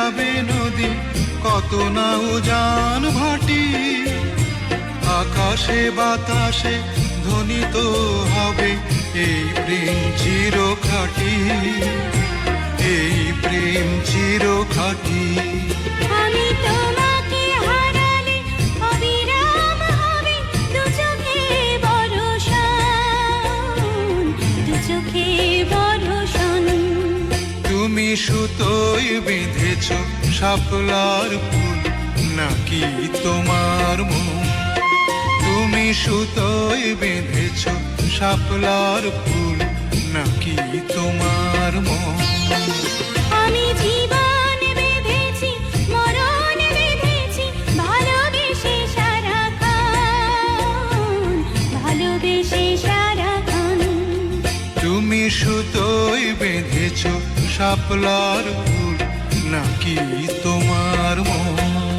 যাবে নদী, কত না উজান ভাটি। আকাশে বাতাসে ধ্বনিত হবে এই প্রেম চিরখাটি, এই প্রেম চিরখাটি। আমি তোমাকে হারালে অবিরাম হবে দু চোখে বর্ষণ, দু চোখে বর্ষণ। তুমি সুতোয় বেঁধেছ শাপলার ফুল, নাকি তোমার মন? তুমি সুতোয় বেঁধেছ শাপলার ফুল, নাকি তোমার মন? আমি জীবন বেঁধেছি, মরণ বেঁধেছি, ভালোবেসে সারাক্ষণ, ভালোবেসে সারাক্ষণ। তুমি সুতোয় বেঁধেছ শাপলার ফুল, নাকি তোমার মন?